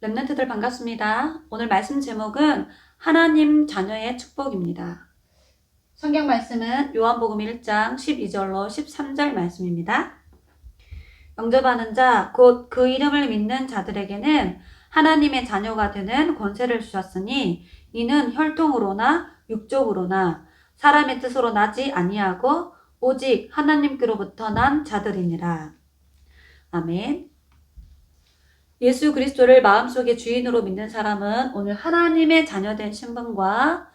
랩런트들 반갑습니다. 오늘 말씀 제목은 하나님 자녀의 축복입니다. 성경 말씀은 요한복음 1장 12절로 13절 말씀입니다. 영접하는 자, 곧 그 이름을 믿는 자들에게는 하나님의 자녀가 되는 권세를 주셨으니 이는 혈통으로나 육족으로나 사람의 뜻으로 나지 아니하고 오직 하나님께로부터 난 자들이니라. 아멘. 예수 그리스도를 마음속의 주인으로 믿는 사람은 오늘 하나님의 자녀된 신분과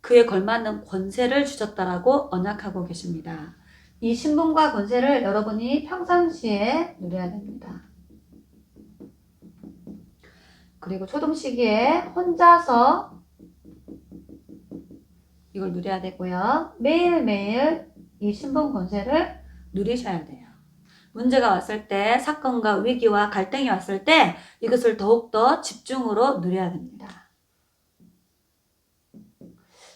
그에 걸맞는 권세를 주셨다라고 언약하고 계십니다. 이 신분과 권세를 여러분이 평상시에 누려야 됩니다. 그리고 초동 시기에 혼자서 이걸 누려야 되고요. 매일매일 이 신분 권세를 누리셔야 돼요. 문제가 왔을 때, 사건과 위기와 갈등이 왔을 때 이것을 더욱더 집중으로 누려야 됩니다.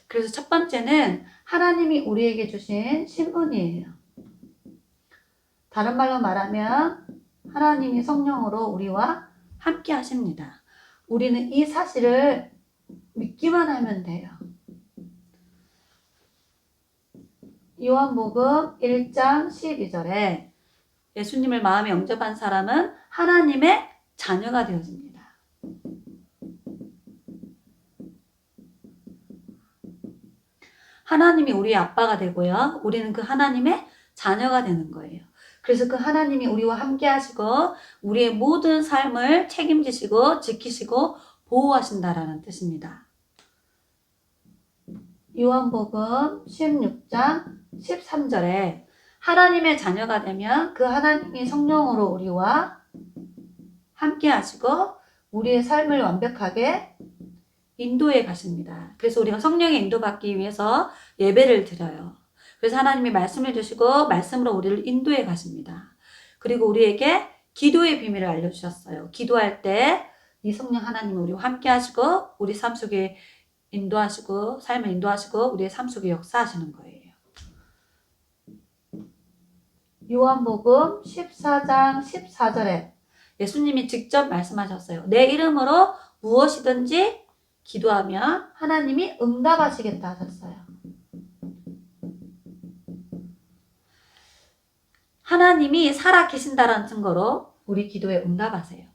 그래서 첫 번째는 하나님이 우리에게 주신 신분이에요. 다른 말로 말하면 하나님이 성령으로 우리와 함께 하십니다. 우리는 이 사실을 믿기만 하면 돼요. 요한복음 1장 12절에 예수님을 마음에 영접한 사람은 하나님의 자녀가 되었습니다. 하나님이 우리의 아빠가 되고요. 우리는 그 하나님의 자녀가 되는 거예요. 그래서 그 하나님이 우리와 함께 하시고 우리의 모든 삶을 책임지시고 지키시고 보호하신다라는 뜻입니다. 요한복음 16장 13절에 하나님의 자녀가 되면 그 하나님이 성령으로 우리와 함께 하시고 우리의 삶을 완벽하게 인도해 가십니다. 그래서 우리가 성령의 인도받기 위해서 예배를 드려요. 그래서 하나님이 말씀을 주시고 말씀으로 우리를 인도해 가십니다. 그리고 우리에게 기도의 비밀을 알려주셨어요. 기도할 때 이 성령 하나님이 우리와 함께 하시고 우리 삶 속에 인도하시고 삶을 인도하시고 우리의 삶 속에 역사하시는 거예요. 요한복음 14장 14절에 예수님이 직접 말씀하셨어요. 내 이름으로 무엇이든지 기도하면 하나님이 응답하시겠다 하셨어요. 하나님이 살아 계신다라는 증거로 우리 기도에 응답하세요.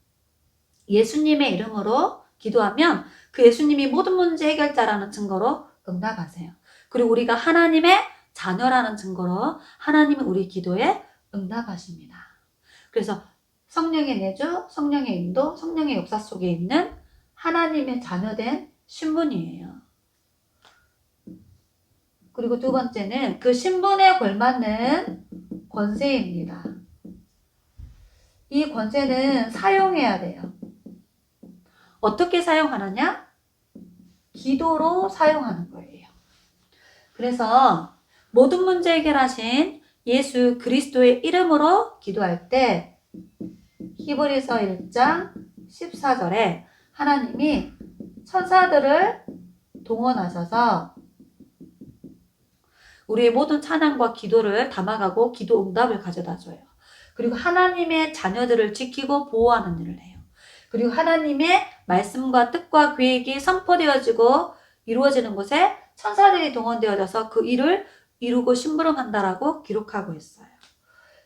예수님의 이름으로 기도하면 그 예수님이 모든 문제 해결자라는 증거로 응답하세요. 그리고 우리가 하나님의 자녀라는 증거로 하나님은 우리 기도에 응답하십니다. 그래서 성령의 내주, 성령의 인도, 성령의 역사 속에 있는 하나님의 자녀된 신분이에요. 그리고 두 번째는 그 신분에 걸맞는 권세입니다. 이 권세는 사용해야 돼요. 어떻게 사용하느냐? 기도로 사용하는 거예요. 그래서 모든 문제 해결하신 예수 그리스도의 이름으로 기도할 때 히브리서 1장 14절에 하나님이 천사들을 동원하셔서 우리의 모든 찬양과 기도를 담아가고 기도 응답을 가져다 줘요. 그리고 하나님의 자녀들을 지키고 보호하는 일을 해요. 그리고 하나님의 말씀과 뜻과 계획이 선포되어지고 이루어지는 곳에 천사들이 동원되어져서 그 일을 이루고 심부름한다라고 기록하고 있어요.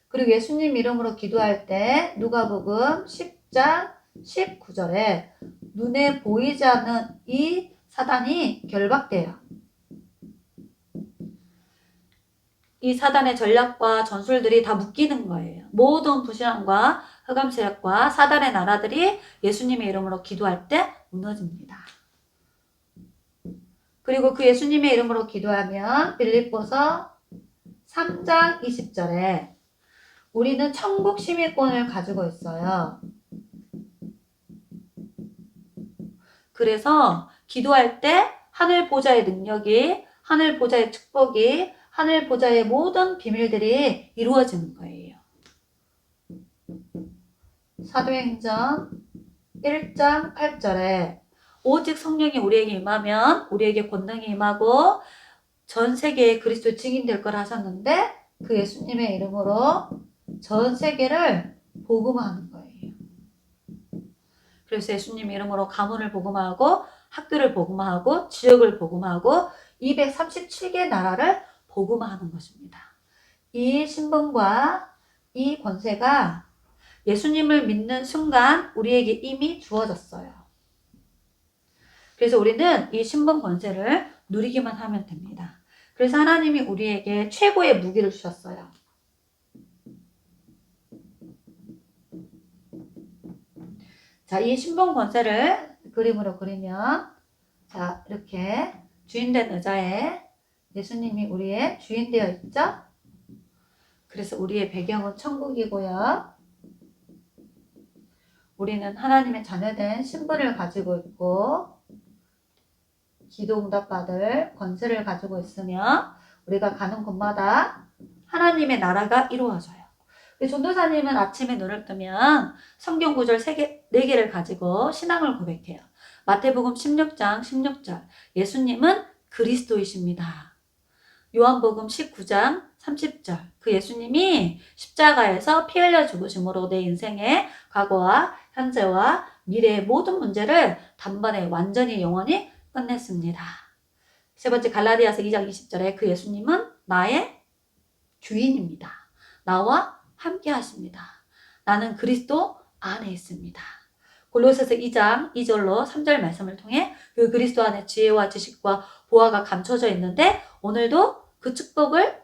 그리고 예수님 이름으로 기도할 때 누가복음 10장 19절에 눈에 보이지 않는 이 사단이 결박돼요. 이 사단의 전략과 전술들이 다 묶이는 거예요. 모든 불신앙과 흑암 세력과 사단의 나라들이 예수님의 이름으로 기도할 때 무너집니다. 그리고 그 예수님의 이름으로 기도하면 빌립보서 3장 20절에 우리는 천국 시민권을 가지고 있어요. 그래서 기도할 때 하늘 보좌의 능력이, 하늘 보좌의 축복이, 하늘 보좌의 모든 비밀들이 이루어지는 거예요. 사도행전 1장 8절에 오직 성령이 우리에게 임하면 우리에게 권능이 임하고 전 세계에 그리스도 증인될 거라 하셨는데 그 예수님의 이름으로 전 세계를 복음하는 거예요. 그래서 예수님 이름으로 가문을 복음하고 학교를 복음하고 지역을 복음하고 237개 나라를 복음하는 것입니다. 이 신분과 이 권세가 예수님을 믿는 순간 우리에게 이미 주어졌어요. 그래서 우리는 이 신분 권세를 누리기만 하면 됩니다. 그래서 하나님이 우리에게 최고의 무기를 주셨어요. 자, 이 신분 권세를 그림으로 그리면, 자, 이렇게 주인된 의자에 예수님이 우리의 주인 되어 있죠? 그래서 우리의 배경은 천국이고요. 우리는 하나님의 자녀된 신분을 가지고 있고, 기도 응답받을 권세를 가지고 있으며, 우리가 가는 곳마다 하나님의 나라가 이루어져요. 전도사님은 아침에 눈을 뜨면 성경 구절 4개를 가지고 신앙을 고백해요. 마태복음 16장 16절 예수님은 그리스도이십니다. 요한복음 19장 30절 그 예수님이 십자가에서 피 흘려 죽으심으로 내 인생의 과거와 현재와 미래의 모든 문제를 단번에 완전히 영원히 끝냈습니다. 세 번째 갈라디아서 2장 20절에 그 예수님은 나의 주인입니다. 나와 함께 하십니다. 나는 그리스도 안에 있습니다. 골로새서 2장 2절로 3절 말씀을 통해 그 그리스도 안에 지혜와 지식과 보화가 감춰져 있는데 오늘도 그 축복을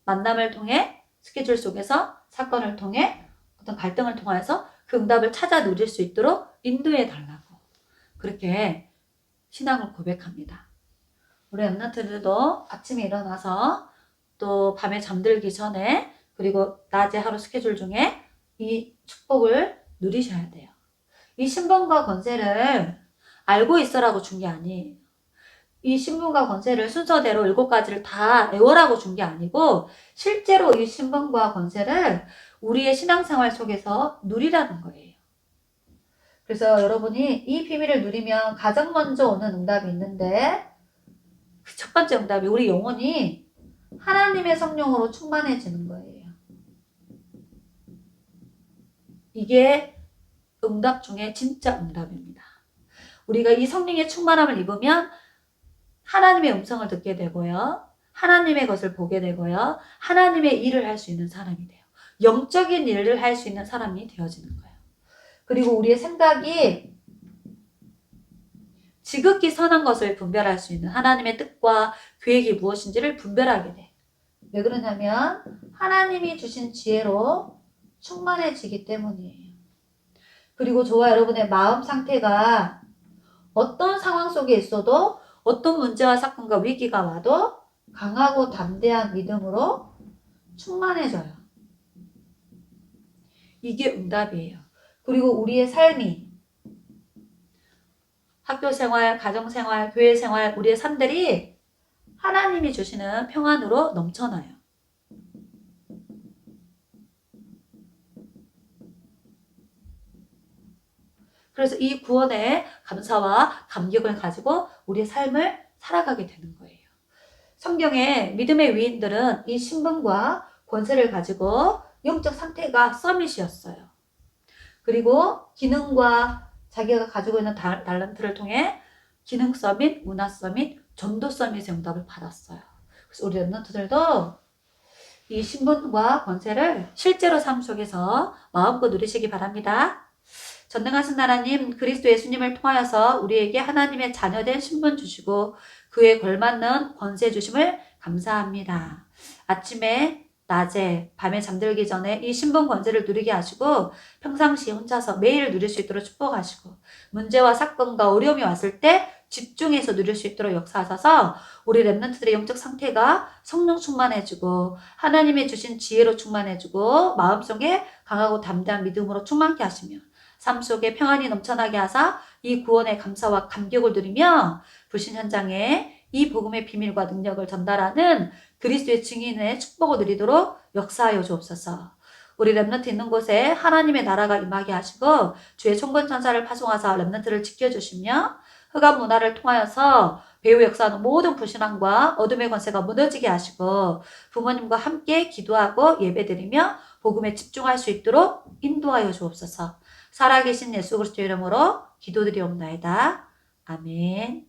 만남을 통해 스케줄 속에서 사건을 통해 어떤 갈등을 통해서 그 응답을 찾아 누릴 수 있도록 인도해 달라고 그렇게 신앙을 고백합니다. 우리 엠넌트들도 아침에 일어나서 또 밤에 잠들기 전에 그리고 낮에 하루 스케줄 중에 이 축복을 누리셔야 돼요. 이 신분과 권세를 알고 있어라고 준 게 아니에요. 이 신분과 권세를 순서대로 7가지를 다 외워라고 준 게 아니고 실제로 이 신분과 권세를 우리의 신앙생활 속에서 누리라는 거예요. 그래서 여러분이 이 비밀을 누리면 가장 먼저 오는 응답이 있는데 그 첫 번째 응답이 우리 영혼이 하나님의 성령으로 충만해지는 거예요. 이게 응답 중에 진짜 응답입니다. 우리가 이 성령의 충만함을 입으면 하나님의 음성을 듣게 되고요. 하나님의 것을 보게 되고요. 하나님의 일을 할 수 있는 사람이 돼요. 영적인 일을 할 수 있는 사람이 되어지는 거예요. 그리고 우리의 생각이 지극히 선한 것을 분별할 수 있는 하나님의 뜻과 계획이 무엇인지를 분별하게 돼. 왜 그러냐면 하나님이 주신 지혜로 충만해지기 때문이에요. 그리고 저와 여러분의 마음 상태가 어떤 상황 속에 있어도 어떤 문제와 사건과 위기가 와도 강하고 담대한 믿음으로 충만해져요. 이게 응답이에요. 그리고 우리의 삶이 학교 생활, 가정 생활, 교회 생활, 우리의 삶들이 하나님이 주시는 평안으로 넘쳐나요. 그래서 이 구원에 감사와 감격을 가지고 우리의 삶을 살아가게 되는 거예요. 성경에 믿음의 위인들은 이 신분과 권세를 가지고 영적 상태가 서밋이었어요. 그리고 기능과 자기가 가지고 있는 달란트를 통해 기능 서밋, 문화 서밋, 전도 서밋의 응답을 받았어요. 그래서 우리 랩런트들도 이 신분과 권세를 실제로 삶 속에서 마음껏 누리시기 바랍니다. 전능하신 하나님 그리스도 예수님을 통하여서 우리에게 하나님의 자녀된 신분 주시고 그에 걸맞는 권세 주심을 감사합니다. 아침에 낮에 밤에 잠들기 전에 이 신분 권세를 누리게 하시고 평상시 혼자서 매일 누릴 수 있도록 축복하시고 문제와 사건과 어려움이 왔을 때 집중해서 누릴 수 있도록 역사하셔서 우리 랩런트들의 영적 상태가 성령 충만해지고 하나님의 주신 지혜로 충만해지고 마음속에 강하고 담대한 믿음으로 충만케 하시며 삶 속에 평안이 넘쳐나게 하사 이 구원의 감사와 감격을 누리며 불신 현장에 이 복음의 비밀과 능력을 전달하는 그리스도의 증인의 축복을 누리도록 역사하여 주옵소서. 우리 랩런트 있는 곳에 하나님의 나라가 임하게 하시고 주의 총권 천사를 파송하사 랩런트를 지켜주시며 흑암 문화를 통하여서 배후 역사하는 모든 불신앙과 어둠의 권세가 무너지게 하시고 부모님과 함께 기도하고 예배드리며 복음에 집중할 수 있도록 인도하여 주옵소서. 살아계신 예수 그리스도 이름으로 기도드리옵나이다. 아멘.